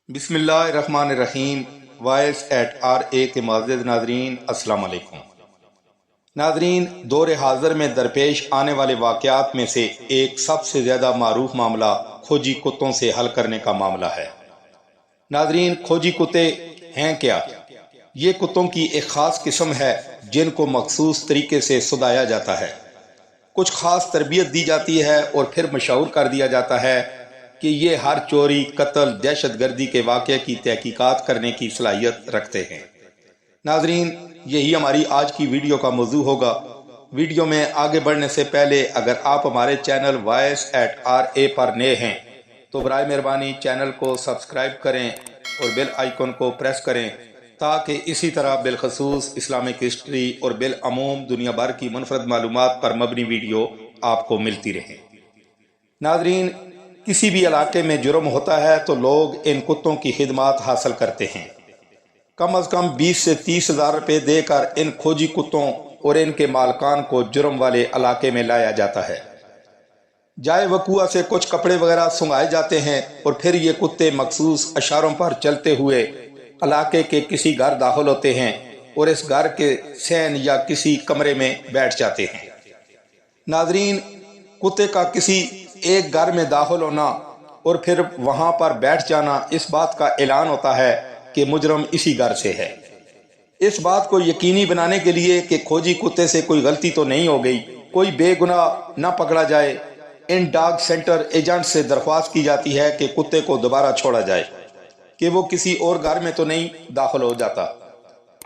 بسم اللہ الرحمن الرحیم۔ وائس ایٹ آر اے کے معزز ناظرین، السلام علیکم۔ ناظرین، دور حاضر میں درپیش آنے والے واقعات میں سے ایک سب سے زیادہ معروف معاملہ کھوجی کتوں سے حل کرنے کا معاملہ ہے۔ ناظرین، کھوجی کتے ہیں کیا؟ یہ کتوں کی ایک خاص قسم ہے جن کو مخصوص طریقے سے سدایا جاتا ہے، کچھ خاص تربیت دی جاتی ہے اور پھر مشہور کر دیا جاتا ہے کہ یہ ہر چوری، قتل، دہشت گردی کے واقعے کی تحقیقات کرنے کی صلاحیت رکھتے ہیں۔ ناظرین، یہی ہماری آج کی ویڈیو کا موضوع ہوگا۔ ویڈیو میں آگے بڑھنے سے پہلے اگر آپ ہمارے چینل وائس ایٹ آر اے پر نئے ہیں تو برائے مہربانی چینل کو سبسکرائب کریں اور بیل آئیکن کو پریس کریں تاکہ اسی طرح بالخصوص اسلامک ہسٹری اور بالعموم دنیا بھر کی منفرد معلومات پر مبنی ویڈیو آپ کو ملتی رہیں۔ ناظرین، کسی بھی علاقے میں جرم ہوتا ہے تو لوگ ان کتوں کی خدمات حاصل کرتے ہیں۔ کم از کم 20 سے 30 ہزار روپے دے کر ان کھوجی کتوں اور ان کے مالکان کو جرم والے علاقے میں لایا جاتا ہے۔ جائے وقوع سے کچھ کپڑے وغیرہ سنگھائے جاتے ہیں اور پھر یہ کتے مخصوص اشاروں پر چلتے ہوئے علاقے کے کسی گھر داخل ہوتے ہیں اور اس گھر کے صحن یا کسی کمرے میں بیٹھ جاتے ہیں۔ ناظرین، کتے کا کسی ایک گھر میں داخل ہونا اور پھر وہاں پر بیٹھ جانا اس بات کا اعلان ہوتا ہے کہ مجرم اسی گھر سے ہے۔ اس بات کو یقینی بنانے کے لیے کہ کھوجی کتے سے کوئی غلطی تو نہیں ہو گئی، کوئی بے گناہ نہ پکڑا جائے، ان ڈاگ سینٹر ایجنٹ سے درخواست کی جاتی ہے کہ کتے کو دوبارہ چھوڑا جائے کہ وہ کسی اور گھر میں تو نہیں داخل ہو جاتا۔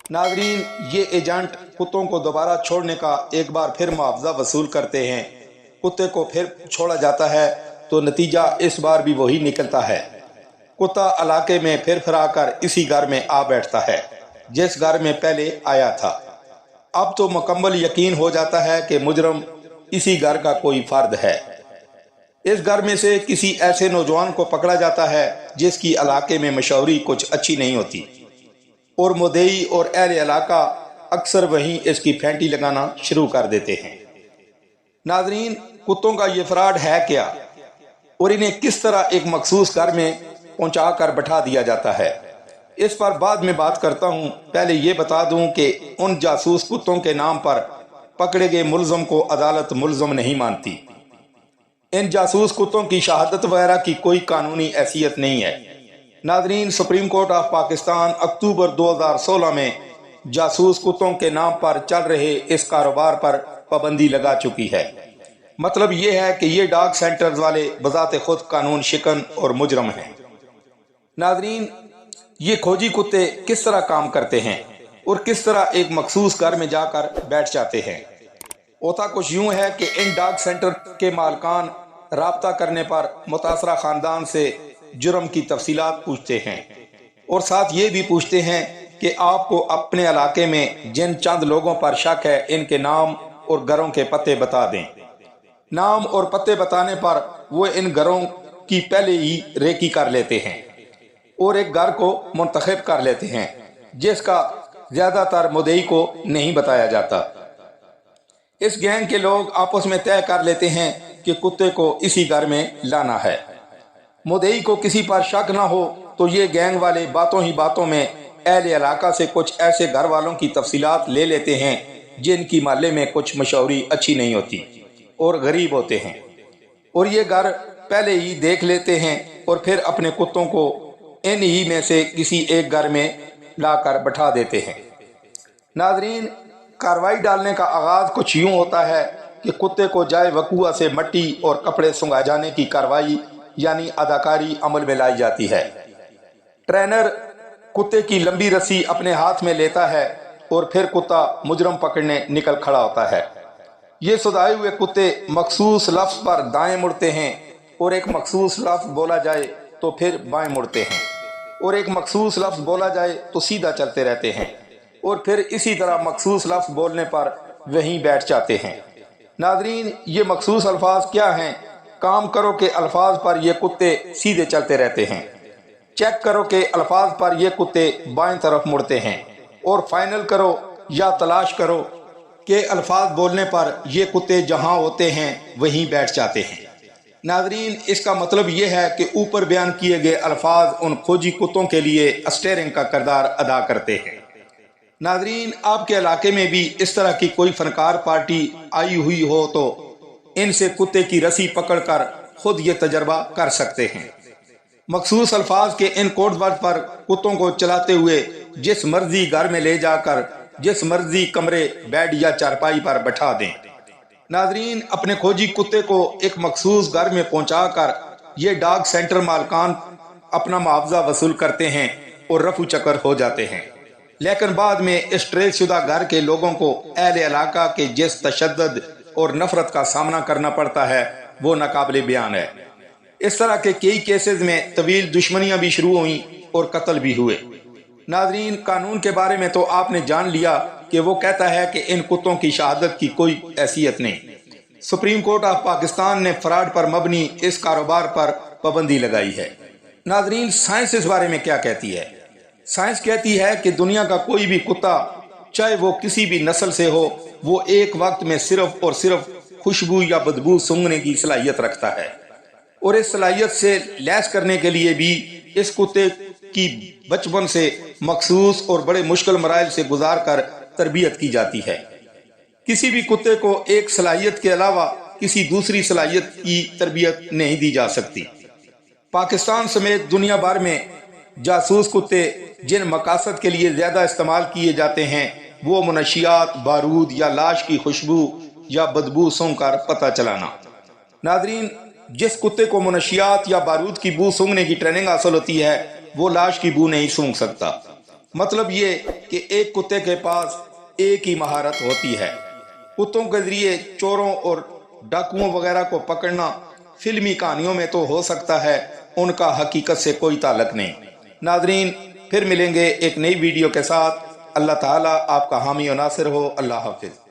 ناظرین، یہ ایجنٹ کتوں کو دوبارہ چھوڑنے کا ایک بار پھر معاوضہ وصول کرتے ہیں۔ کتے کو پھر چھوڑا جاتا ہے تو نتیجہ اس بار بھی وہی نکلتا ہے۔ کتا علاقے میں پھر پھرا کر اسی گھر میں آ بیٹھتا ہے جس گھر میں پہلے آیا تھا۔ اب تو مکمل یقین ہو جاتا ہے کہ مجرم اسی گھر کا کوئی فرد ہے۔ اس گھر میں سے کسی ایسے نوجوان کو پکڑا جاتا ہے جس کی علاقے میں مشہوری کچھ اچھی نہیں ہوتی اور مدعی اور اہل علاقہ اکثر وہیں اس کی پھینٹی لگانا شروع کر دیتے ہیں۔ ناظرین، کتوں کا یہ فراڈ ہے کیا اور انہیں کس طرح ایک مخصوص گھر میں پہنچا کر بٹھا دیا جاتا ہے، اس پر بعد میں بات کرتا ہوں۔ پہلے یہ بتا دوں کہ ان جاسوس کتوں کے نام پر پکڑے گئے ملزم کو عدالت ملزم نہیں مانتی۔ ان جاسوس کتوں کی شہادت وغیرہ کی کوئی قانونی حیثیت نہیں ہے۔ ناظرین، سپریم کورٹ آف پاکستان اکتوبر 2016 میں جاسوس کتوں کے نام پر چل رہے اس کاروبار پر پابندی لگا چکی ہے۔ مطلب یہ ہے کہ یہ ڈاگ سینٹرز والے بذات خود قانون شکن اور مجرم ہیں۔ ناظرین، یہ کھوجی کتے کس طرح کام کرتے ہیں اور کس طرح ایک مخصوص گھر میں جا کر بیٹھ جاتے ہیں؟ ہوتا کچھ یوں ہے کہ ان ڈاگ سینٹر کے مالکان رابطہ کرنے پر متاثرہ خاندان سے جرم کی تفصیلات پوچھتے ہیں اور ساتھ یہ بھی پوچھتے ہیں کہ آپ کو اپنے علاقے میں جن چند لوگوں پر شک ہے ان کے نام اور گھروں کے پتے بتا دیں۔ نام اور پتے بتانے پر وہ ان گھروں کی پہلے ہی ریکی کر لیتے ہیں اور ایک گھر کو منتخب کر لیتے ہیں جس کا زیادہ تر مدعی کو نہیں بتایا جاتا۔ اس گینگ کے لوگ آپس میں طے کر لیتے ہیں کہ کتے کو اسی گھر میں لانا ہے۔ مدعی کو کسی پر شک نہ ہو تو یہ گینگ والے باتوں ہی باتوں میں اہل علاقہ سے کچھ ایسے گھر والوں کی تفصیلات لے لیتے ہیں جن کی محلے میں کچھ مشہوری اچھی نہیں ہوتی اور غریب ہوتے ہیں، اور یہ گھر پہلے ہی دیکھ لیتے ہیں اور پھر اپنے کتوں کو ان ہی میں سے کسی ایک گھر میں لا کر بٹھا دیتے ہیں۔ ناظرین، کارروائی ڈالنے کا آغاز کچھ یوں ہوتا ہے کہ کتے کو جائے وقوع سے مٹی اور کپڑے سنگھا جانے کی کارروائی یعنی اداکاری عمل میں لائی جاتی ہے۔ ٹرینر کتے کی لمبی رسی اپنے ہاتھ میں لیتا ہے اور پھر کتا مجرم پکڑنے نکل کھڑا ہوتا ہے۔ یہ سدائے ہوئے کتے مخصوص لفظ پر دائیں مڑتے ہیں اور ایک مخصوص لفظ بولا جائے تو پھر بائیں مڑتے ہیں اور ایک مخصوص لفظ بولا جائے تو سیدھا چلتے رہتے ہیں اور پھر اسی طرح مخصوص لفظ بولنے پر وہیں بیٹھ جاتے ہیں۔ ناظرین، یہ مخصوص الفاظ کیا ہیں؟ کام کرو کے الفاظ پر یہ کتے سیدھے چلتے رہتے ہیں، چیک کرو کے الفاظ پر یہ کتے بائیں طرف مڑتے ہیں، اور فائنل کرو یا تلاش کرو کے الفاظ بولنے پر یہ کتے جہاں ہوتے ہیں وہیں بیٹھ جاتے ہیں۔ ناظرین اس کا مطلب یہ ہے کہ اوپر بیان کیے گئے الفاظ ان کھوجی کتوں کے لیے اسٹیئرنگ کا کردار ادا کرتے ہیں۔ ناظرین آپ کے علاقے میں بھی اس طرح کی کوئی فنکار پارٹی آئی ہوئی ہو تو ان سے کتے کی رسی پکڑ کر خود یہ تجربہ کر سکتے ہیں۔ مخصوص الفاظ کے ان کوڈ ورڈ پر کتوں کو چلاتے ہوئے جس مرضی گھر میں لے جا کر جس مرضی کمرے، بیڈ یا چارپائی پر بٹھا دیں۔ ناظرین اپنے کھوجی کتے کو ایک مخصوص گھر میں پہنچا کر یہ ڈاگ سینٹر مالکان اپنا معاوضہ وصول کرتے ہیں اور رفو چکر ہو جاتے ہیں، لیکن بعد میں اس ٹریس شدہ گھر کے لوگوں کو اہل علاقہ کے جس تشدد اور نفرت کا سامنا کرنا پڑتا ہے وہ ناقابل بیان ہے۔ اس طرح کے کئی کیسز میں طویل دشمنیاں بھی شروع ہوئیں اور قتل بھی ہوئے۔ ناظرین قانون کے بارے میں تو آپ نے جان لیا کہ وہ کہتا ہے کہ ان کتوں کی شہادت کی کوئی حیثیت نہیں۔ سپریم کورٹ آف پاکستان نے فراڈ پر مبنی اس کاروبار پر پابندی لگائی ہے۔ ناظرین سائنس اس بارے میں کیا کہتی ہے؟ سائنس کہتی ہے کہ دنیا کا کوئی بھی کتا چاہے وہ کسی بھی نسل سے ہو، وہ ایک وقت میں صرف اور صرف خوشبو یا بدبو سونگھنے کی صلاحیت رکھتا ہے، اور اس صلاحیت سے لیس کرنے کے لیے بھی اس کتے کی بچپن سے مخصوص اور بڑے مشکل مراحل سے گزار کر تربیت کی جاتی ہے۔ کسی بھی کتے کو ایک صلاحیت کے علاوہ کسی دوسری صلاحیت کی تربیت نہیں دی جا سکتی۔ پاکستان سمیت دنیا بھر میں جاسوس کتے جن مقاصد کے لیے زیادہ استعمال کیے جاتے ہیں وہ منشیات، بارود یا لاش کی خوشبو یا بدبو سونگھ کر پتہ چلانا۔ ناظرین جس کتے کو منشیات یا بارود کی بو سونگھنے کی ٹریننگ حاصل ہوتی ہے وہ لاش کی بو نہیں سونگھ سکتا۔ مطلب یہ کہ ایک کتے کے پاس ایک ہی مہارت ہوتی ہے۔ کتوں کے ذریعے چوروں اور ڈاکوؤں وغیرہ کو پکڑنا فلمی کہانیوں میں تو ہو سکتا ہے، ان کا حقیقت سے کوئی تعلق نہیں۔ ناظرین پھر ملیں گے ایک نئی ویڈیو کے ساتھ۔ اللہ تعالیٰ آپ کا حامی و ناصر ہو۔ اللہ حافظ۔